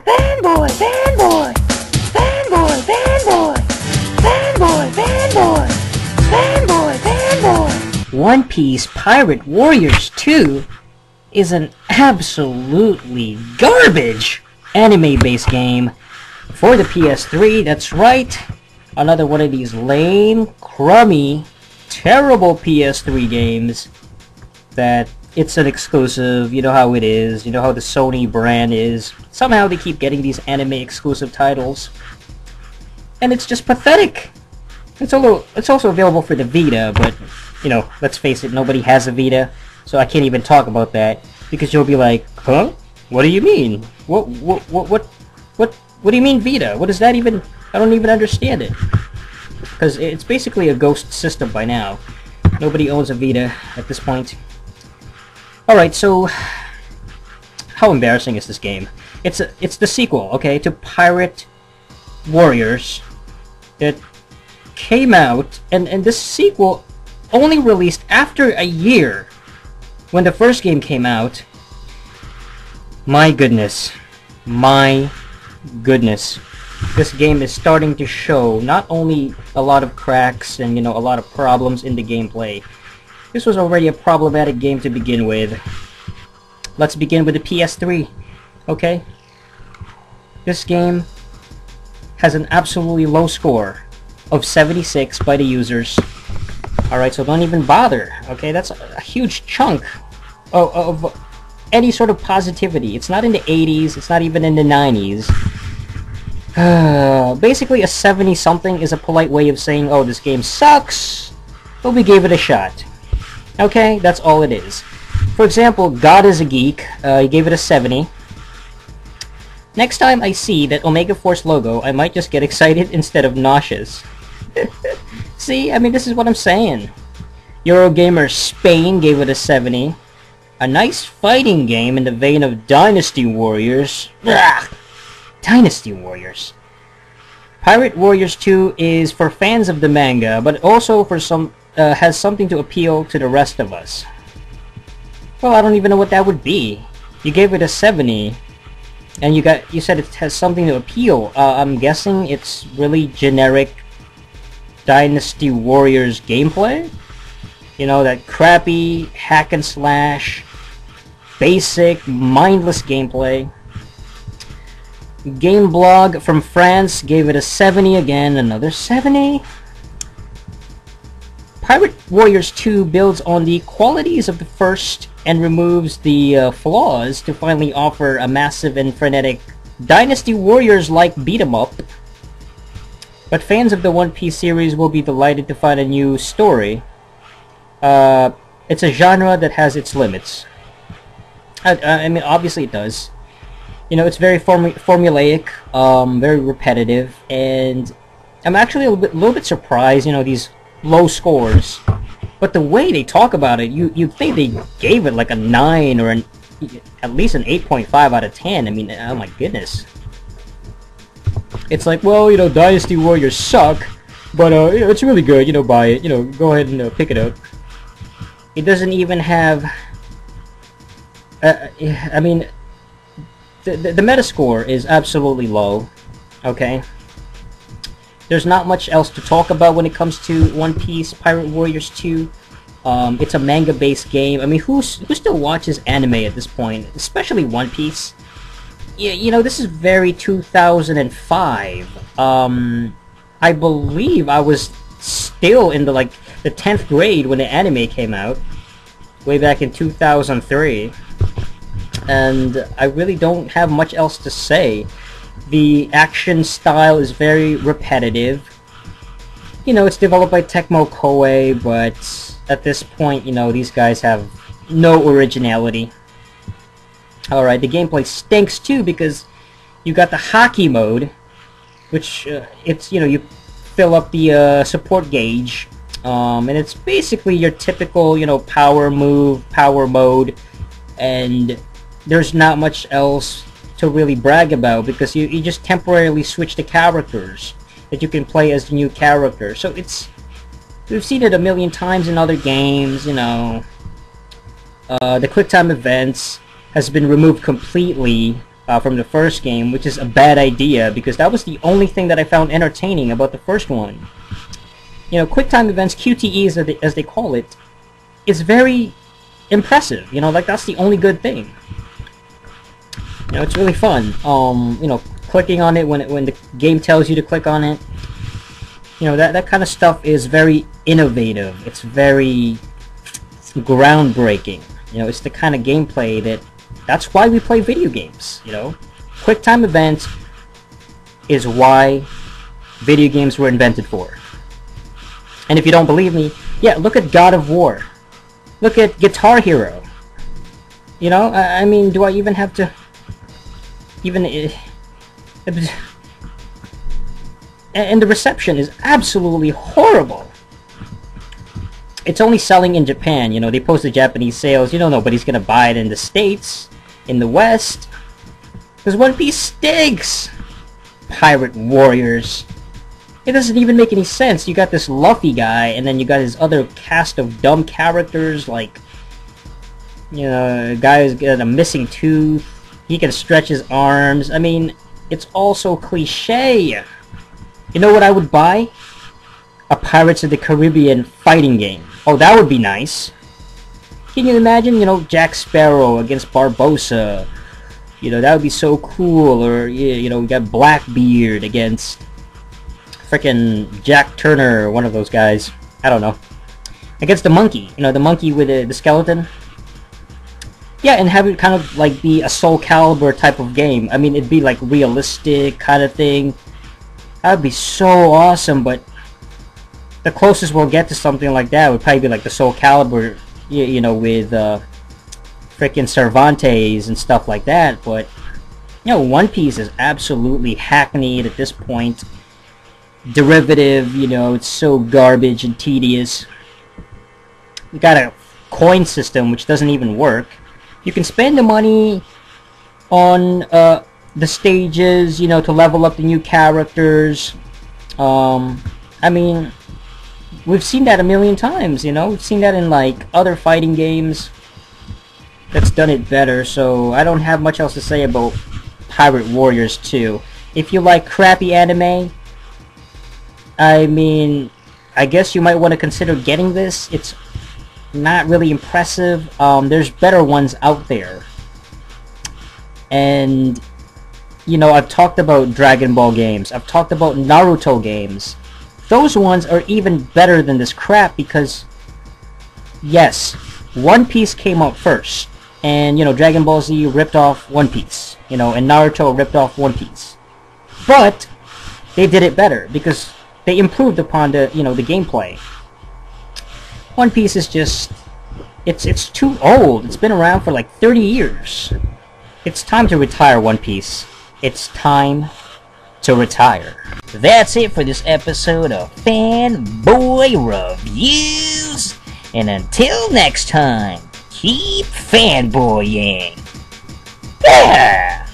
Fanboy, fanboy, fanboy, fanboy, fanboy, fanboy, fanboy, fanboy. One Piece Pirate Warriors 2 is an absolutely garbage anime-based game for the PS3. That's right, another one of these lame, crummy, terrible PS3 games that it's an exclusive. You know how it is. You know how the Sony brand is. Somehow they keep getting these anime exclusive titles, and it's just pathetic. It's also available for the Vita, but you know, let's face it, nobody has a Vita, so I can't even talk about that because you'll be like, huh? What do you mean? What do you mean Vita? What does that even? I don't even understand it. Because it's basically a ghost system by now. Nobody owns a Vita at this point. Alright, so how embarrassing is this game? It's the sequel, okay, to Pirate Warriors. It came out, and this sequel only released after a year when the first game came out. My goodness. My goodness. This game is starting to show not only a lot of cracks and, you know, a lot of problems in the gameplay. This was already a problematic game to begin with. Let's begin with the PS3, okay? This game has an absolutely low score of 76 by the users. Alright, so don't even bother, okay? That's a huge chunk of any sort of positivity. It's not in the 80s, it's not even in the 90s. Basically, a 70-something is a polite way of saying, oh, this game sucks, but we gave it a shot. Okay, that's all it is. For example, God is a Geek, he gave it a 70. Next time I see that Omega Force logo, I might just get excited instead of nauseous. See, I mean, this is what I'm saying. Eurogamer Spain gave it a 70. A nice fighting game in the vein of Dynasty Warriors. Ugh. Dynasty Warriors. Pirate Warriors 2 is for fans of the manga, but also for some has something to appeal to the rest of us. Well, I don't even know what that would be. You gave it a 70, and you said it has something to appeal. I'm guessing it's really generic Dynasty Warriors gameplay. You know, that crappy hack and slash, basic, mindless gameplay. Game Blog from France gave it a 70 again, another 70. Pirate Warriors 2 builds on the qualities of the first and removes the flaws to finally offer a massive and frenetic Dynasty Warriors-like beat-em-up. But fans of the One Piece series will be delighted to find a new story. It's a genre that has its limits. I mean, obviously it does. You know, it's very formulaic, very repetitive, and I'm actually a little bit surprised, you know, these low scores. But the way they talk about it, you'd think they gave it like a 9 or at least an 8.5 out of 10. I mean, oh my goodness. It's like, well, you know, Dynasty Warriors suck, but you know, it's really good, you know, buy it, you know, go ahead and pick it up. It doesn't even have... I mean... The Metascore is absolutely low, okay? There's not much else to talk about when it comes to One Piece Pirate Warriors 2. It's a manga-based game. I mean, who still watches anime at this point? Especially One Piece. Yeah, you know, this is very 2005. I believe I was still in the 10th grade when the anime came out, way back in 2003. And I really don't have much else to say. The action style is very repetitive. You know, it's developed by Tecmo Koei, but at this point, you know, these guys have no originality. Alright, the gameplay stinks too because you got the hockey mode, which, it's, you know, you fill up the support gauge, and it's basically your typical, you know, power mode, and there's not much else to really brag about because you just temporarily switch the characters that you can play as the new character. So we've seen it a million times in other games, you know. The QuickTime events has been removed completely from the first game, which is a bad idea because that was the only thing that I found entertaining about the first one. You know, quick time events, QTEs as they call it, is very impressive. You know, like that's the only good thing. You know, it's really fun. You know, clicking on it when the game tells you to click on it. You know, that kind of stuff is very innovative. It's very groundbreaking. You know, it's the kind of gameplay that's why we play video games. You know, quick time events is why video games were invented for. And if you don't believe me, yeah, look at God of War. Look at Guitar Hero. You know, I mean, do I even have to... And the reception is absolutely horrible. It's only selling in Japan. You know, they post the Japanese sales. You know, nobody's gonna buy it in the States, in the West. Because One Piece stinks. Pirate Warriors. It doesn't even make any sense. You got this Luffy guy, and then you got his other cast of dumb characters, like, you know, a guy who's got a missing tooth. He can stretch his arms. I mean, it's all so cliche. You know what I would buy? A Pirates of the Caribbean fighting game. Oh, that would be nice. Can you imagine, you know, Jack Sparrow against Barbossa? You know, that would be so cool. Or, you know, we got Blackbeard against frickin' Jack Turner, one of those guys. I don't know. Against the monkey. You know, the monkey with the skeleton. Yeah, and have it kind of like be a Soul Calibur type of game. I mean, it'd be like realistic kind of thing. That would be so awesome, but the closest we'll get to something like that would probably be like the Soul Calibur, you know, with frickin' Cervantes and stuff like that. But, you know, One Piece is absolutely hackneyed at this point. Derivative, you know, it's so garbage and tedious. We got a coin system which doesn't even work. You can spend the money on the stages, you know, to level up the new characters. I mean, we've seen that a million times, you know. We've seen that in like other fighting games that's done it better. So I don't have much else to say about Pirate Warriors 2. If you like crappy anime, I mean, I guess you might want to consider getting this. It's not really impressive. There's better ones out there. And, you know, I've talked about Dragon Ball games. I've talked about Naruto games. Those ones are even better than this crap because, yes, One Piece came out first. And, you know, Dragon Ball Z ripped off One Piece. You know, and Naruto ripped off One Piece. But they did it better because they improved upon the, you know, the gameplay. One Piece is just, it's too old. It's been around for like 30 years. It's time to retire, One Piece. It's time to retire. That's it for this episode of Fanboy Reviews. And until next time, keep fanboying. Yeah!